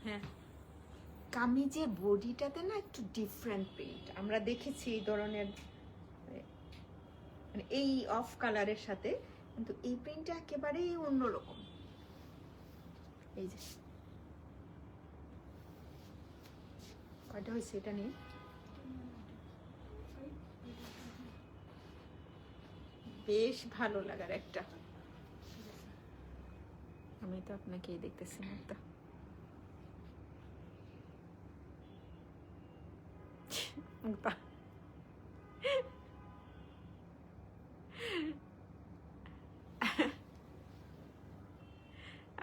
হ্যাঁ, কামিজের বডিটাতে না একটু ডিফারেন্ট প্রিন্ট আমরা দেখেছি এই ধরনের, মানে এই অফ কালারের সাথে, কিন্তু এই প্রিন্টটা একেবারেই অন্যরকম। এই যে কয়টা হয়েছে এটা নিয়ে, বেশ ভালো লাগার একটা। আমি তো আপনাকেই দেখতেছি না তো।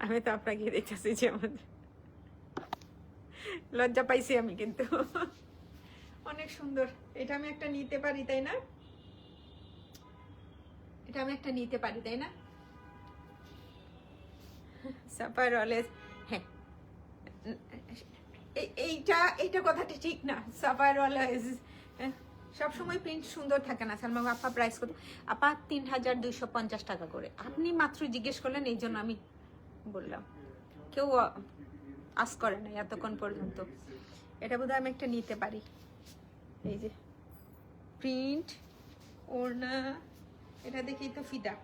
আমি তো আপনাকে দেখতেছি যে আমাদের লজ্জা পাইছি আমি, কিন্তু অনেক সুন্দর। এটা আমি একটা নিতে পারি তাই না, এটা আমি একটা নিতে পারি তাই না? সাফার অলওয়েজ, হ্যাঁ এইটা কথাটা ঠিক না, সাফার অলওয়েজ সবসময় প্রিন্ট সুন্দর থাকে না। সালমা আপা প্রাইস কত? আপা 3250 টাকা করে। আপনি মাত্র জিজ্ঞেস করলেন, এই জন্য আমি বললাম, কেউ আস করে না এতক্ষণ পর্যন্ত। এটা বোধহয় আমি একটা নিতে পারি। এই যে প্রিন্ট, ওড়না, এটা দেখি তো ফিদা,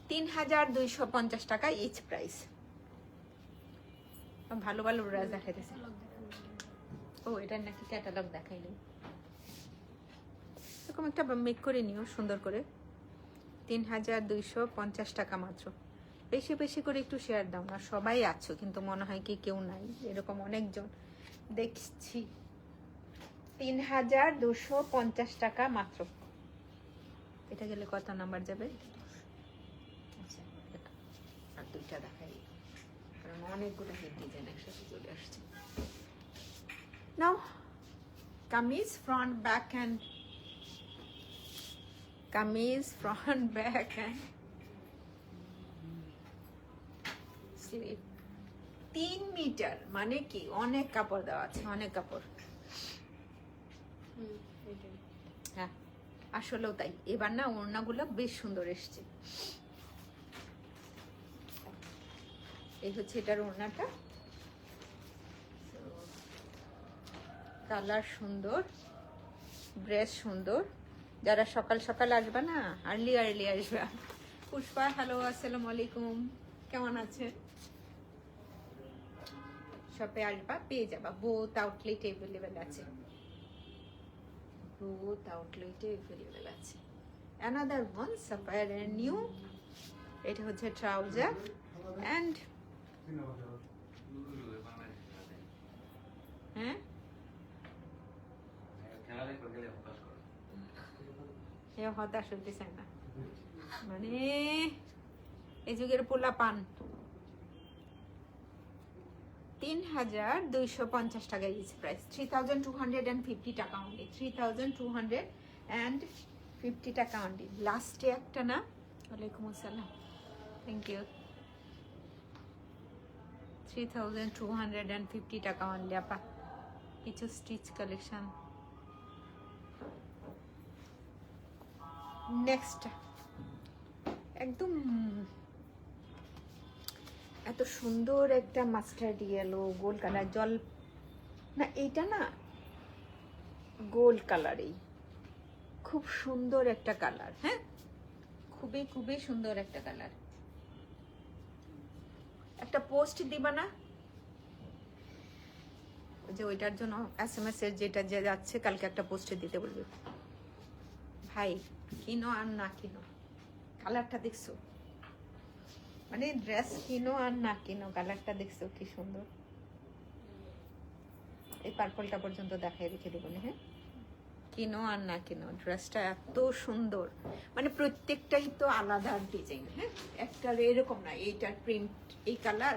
3250 টাকা ইচ প্রাইস। ভালো ভালো ড্রেস দেখাইতেছে। ও এটার নাকি ক্যাটালগ দেখাইনি, এরকম একটা মেক করে নিও সুন্দর করে। 3250 টাকা মাত্র। বেশি বেশি করে একটু শেয়ার দাও না, সবাই আছো কিন্তু মনে হয় কি কেউ নাই, এরকম অনেকজন দেখছি। 3250 টাকা মাত্র। এটা গেলে কত নাম্বার যাবে? আচ্ছা, আর দুইটা দেখাই, কারণ অনেকগুলো হিট ডিজাইন একসাথে চলে আসছে। Now, kameez front back and, kameez front back and sleeve 3 metre, মানে কি অনেক কাপড় দেওয়া আছে, অনেক কাপড়। হ্যাঁ আসলেও তাই, এবার না ওড়নাগুলো বেশ সুন্দর এসছে। এই হচ্ছে এটার ওড়নাটা, কালার সুন্দর, ড্রেস সুন্দর। যারা সকাল সকাল আসবে না, আর্লি আসবে। পুষ্পা হ্যালো, আসসালামু আলাইকুম, কেমন আছে? শপে আসবা, পেয়ে যাবা, বোথ আউটলেট অ্যাভেলেবেল আছে, বোথ আউটলেটে অ্যাভেলেবেল আছে। অ্যানাদার ওয়ান সাফায়ার নিউ, এটা হচ্ছে ট্রাউজার অ্যান্ড হ্যাঁ এ হতাশ হতে চায় না, মানে এই যুগের পোলা পান। ৩,২৫০ টাকা ইজ প্রাইস, 3,250 টাকা অনলি, 3,250 টাকা অনলি। লাস্টে একটা না, ওয়ালাইকুম আসসালাম, থ্যাংক ইউ, 3,250 টাকা অনলি আপা। কিছু স্টিচ কালেকশন। নেক্সট একদম এত সুন্দর একটা মাস্টার্ড ইয়েলো গোল্ড কালার, জল না এইটা না, গোল্ড কালারই, খুব সুন্দর একটা কালার, হ্যাঁ খুবই খুবই সুন্দর একটা কালার। একটা পোস্ট দিবা না, ওই যে ওইটার জন্য SMS এর যেটা যে যাচ্ছে, কালকে একটা পোস্টে দিতে বলবে। ভাই কিনো আর না কিনো, কালারটা দেখছো, মানে ড্রেস কিনো আর না কিনো, কালারটা দেখছো কি সুন্দর। এই পার্পলটা পর্যন্ত দেখাই রেখে দেবো না, হ্যাঁ কিনো আর না কিনো, ড্রেসটা এত সুন্দর, মানে প্রত্যেকটাই তো আলাদা ডিজাইন, হ্যাঁ একটা এরকম না, এইটার প্রিন্ট এই কালার,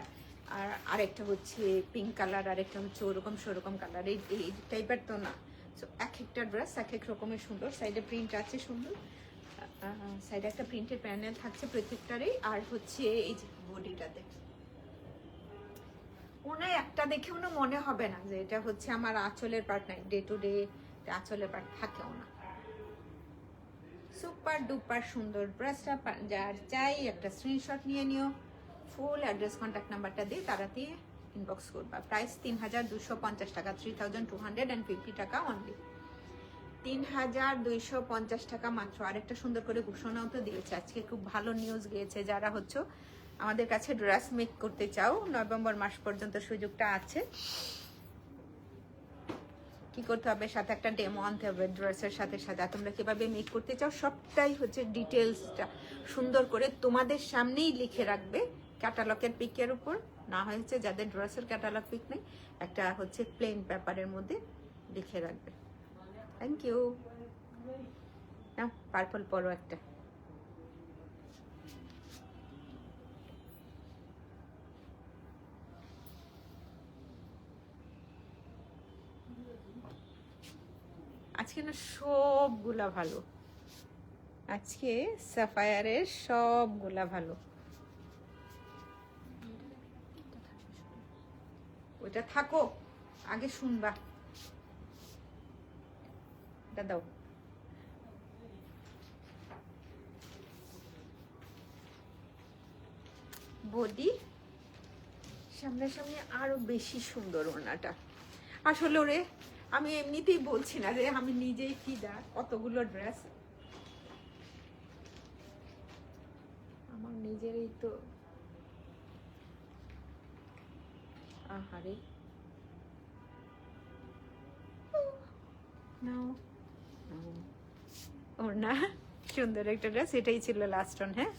আর আরেকটা হচ্ছে পিঙ্ক কালার, আরেকটা হচ্ছে ওরকম সেরকম কালার, এই টাইপের তো না। সো এক একটা ড্রেস এক এক রকমের সুন্দর, সাইডে প্রিন্ট আছে সুন্দর, সাইডে একটা প্রিন্টের প্যানেল থাকছে প্রত্যেকটারই, আর হচ্ছে এই যে বডিটাতে ওনার একটা দেখেও না মনে হবে না যে এটা হচ্ছে আমার আঁচলের পার্ট, নাই ডে টু ডে আঁচলের পার্ট থাকেও না। সুপার ডুপার সুন্দর ড্রেসটা, যার চাই একটা স্ক্রিনশট নিয়ে নিও, ফুল অ্যাড্রেস কন্ট্যাক্ট নাম্বারটা দিয়ে তাড়াতাড়ি ইনবক্স করবা। প্রাইস ৩,২৫০ টাকা, 3,250 টাকা অনলি, ৩,২৫০ টাকা মাত্র। আরেকটা সুন্দর করে ঘোষণাও তো দিয়েছে আজকে, খুব ভালো নিউজ গিয়েছে। যারা হচ্ছে আমাদের কাছে ড্রেস মেক করতে চাও, নভেম্বর মাস পর্যন্ত সুযোগটা আছে। কি করতে হবে, সাথে একটা ডেমো আনতে হবে ড্রেসের সাথে সাথে, আর তোমরা কিভাবে মেক করতে চাও সবটাই হচ্ছে ডিটেলসটা সুন্দর করে তোমাদের সামনেই লিখে রাখবে ক্যাটালগের পিকের উপর, না হয়েছে যাদের ড্রেসের ক্যাটালগ পিক নেই, একটা হচ্ছে প্লেন পেপারের মধ্যে লিখে রাখবে। Thank you. না পার্পল পরো একটা, আজকে না সবগুলা ভালো, আজকে সাফায়ারের সবগুলা ভালো। ওইটা থাকো, আগে শুনবা, এটা দাও। বডি সামনাসামনি আরো বেশি সুন্দর ওনাটা। আসলে ওরে আমি এমনিতেই বলছি না রে, আমি নিজেই ফিদা, কতগুলো ড্রেস আমার নিজেরই তো। আহারে নাও ওর না সুন্দর একটা ড্রেস, এটাই ছিল লাস্ট অন, হ্যাঁ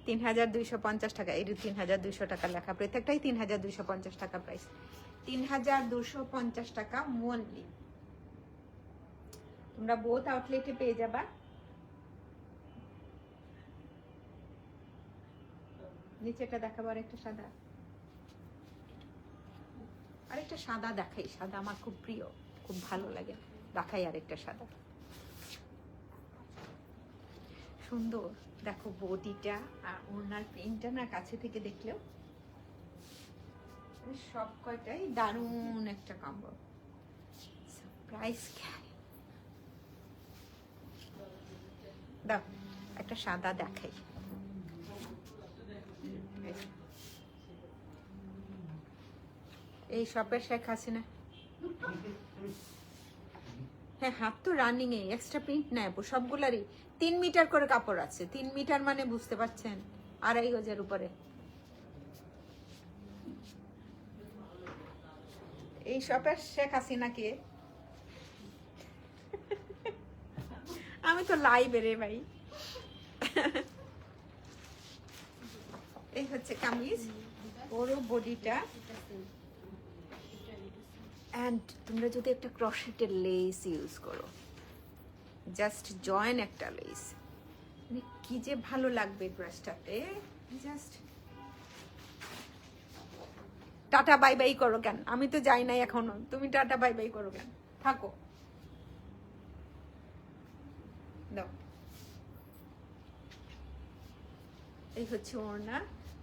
৩,২৫০ টাকা, এর ৩,২০০ টাকা লেখা, প্রত্যেকটাই ৩,২৫০ টাকা প্রাইস, ৩,২৫০ টাকা মনলি। তোমরা বোথ আউটলেটে পেয়ে যাবা। নিচেটা দেখাবো, আরেকটা সাদা, আরেকটা সাদা দেখাই, সাদা আমার খুব প্রিয়, খুব ভালো লাগে, দেখাই আরেকটা সাদা সুন্দর। দেখো বডিটা আর ওনার প্রিন্টটা না কাছে থেকে দেখলেও সব কয়টাই দারুণ একটা কম্বো। প্রাইস দাও, একটা সাদা দেখাই, এই শপের শেখ হাসিনা, হ্যাঁ হাত তো রানিং এ, এক্সট্রা প্রিন্ট নেয় সবগুলারই, ৩ মিটার করে কাপড় আছে, ৩ মিটার মানে বুঝতে পারছেন ২৫০০ উপরে, এই শপের শেখ হাসিনাকে আমি তো লাইভে রে ভাই। এই হচ্ছে কামিজ, পুরো বডিটা। অ্যান্ড তোমরা যদি একটা ক্রশেটের লেস ইউজ করো, জাস্ট জয়েন একটা লেস, মানে কি যে ভালো লাগবে ড্রেসটাতে। জাস্ট টাটা বাই বাই করো কেন? আমি তো যাই নাই এখনো, তুমি টাটা বাই বাই করো কেন? থাকো, দাও। এই হচ্ছে ওড়না।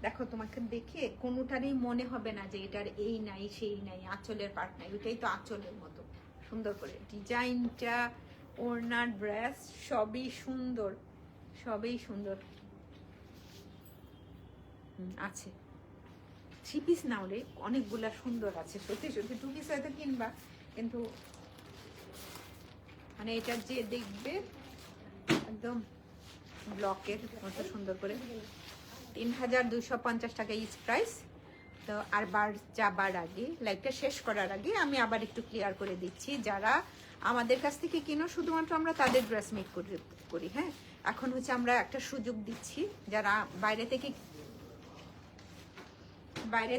দেখো, তোমাকে দেখে কোনোটারই মনে হবে না যে এটার এই নাই সেই নাই, আঁচলের পার্ট নাই। ওইটাই তো আঁচলের মতো সুন্দর করে ডিজাইনটা, ওড়নার, ড্রেস সবই সুন্দর, সবই সুন্দর। আছে থ্রি পিস নাও রে, অনেকগুলা সুন্দর আছে। সত্যি সত্যি টু পিস হয়তো কিনবা, কিন্তু মানে এটা যে দেখবে একদম ব্লকের মতো সুন্দর করে। 3250 টাকা ইচ প্রাইস। তো আর যাবার আগে, লাইভটা শেষ করার আগে আমি আবার একটু ক্লিয়ার করে দিচ্ছি, যারা আমাদের কাছ থেকে কিনো শুধুমাত্র আমরা তাদের ড্রেস মেক করি। হ্যাঁ, এখন হচ্ছে আমরা একটা সুযোগ দিচ্ছি, যারা বাইরে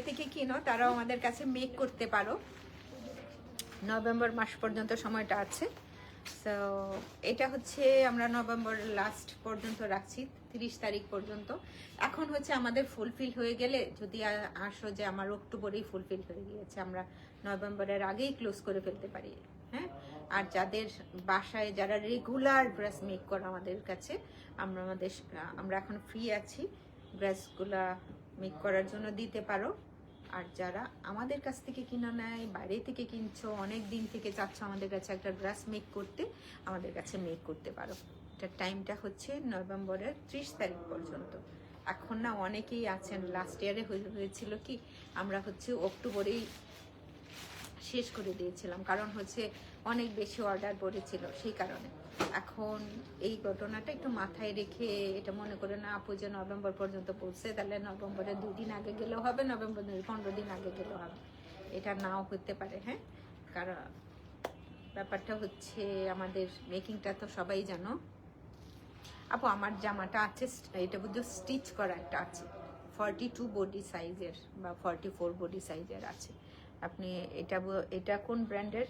থেকে কিনো তারাও আমাদের কাছে মেক করতে পারো। নভেম্বর মাস পর্যন্ত সময়টা আছে। সো এটা হচ্ছে আমরা নভেম্বরের লাস্ট পর্যন্ত রাখছি, 30 তারিখ পর্যন্ত। এখন হচ্ছে আমাদের ফুলফিল হয়ে গেলে, যদি আসো যে আমার অক্টোবরেই ফুলফিল হয়ে গিয়েছে, আমরা নভেম্বরের আগেই ক্লোজ করে ফেলতে পারি। হ্যাঁ, আর যাদের বাসায় যারা রেগুলার ড্রেস মেক করে আমাদের কাছে, আমরা এখন ফ্রি আছি, ড্রেসগুলা মেক করার জন্য দিতে পারো। আর যারা আমাদের কাছ থেকে কিনে নেয়, বাইরে থেকে কিনছো, অনেক দিন থেকে চাচ্ছ আমাদের কাছে একটা ড্রেস মেক করতে, আমাদের কাছে মেক করতে পারো। এটার টাইমটা হচ্ছে নভেম্বরের 30 তারিখ পর্যন্ত। এখন না অনেকেই আছেন, লাস্ট ইয়ারে হয়েছিল কি, আমরা হচ্ছে অক্টোবরেই শেষ করে দিয়েছিলাম, কারণ হচ্ছে অনেক বেশি অর্ডার পড়েছিল সেই কারণে। এখন এই ঘটনাটা একটু মাথায় রেখে এটা মনে করে না আপু যে নভেম্বর পর্যন্ত পড়ছে, তাহলে নভেম্বরের 2 দিন আগে গেলেও হবে, নভেম্বরের 15 দিন আগে গেলেও হবে, এটা নাও হতে পারে। হ্যাঁ, কারণ ব্যাপারটা হচ্ছে আমাদের মেকিংটা তো সবাই জানো। আপু আমার জামাটা আছে, এটা বুঝছো স্টিচ করা একটা আছে, 42 বডি সাইজের বা 44 বডি সাইজের আছে। আপনি এটা কোন ব্র্যান্ডের?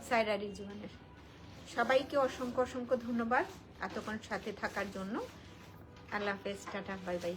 সাইরা রিজওয়ানের। সবাইকে অসংখ্য অসংখ্য ধন্যবাদ এতক্ষণ সাথে থাকার জন্য। আল্লাহ হাফেজ, টাটা, বাই বাই।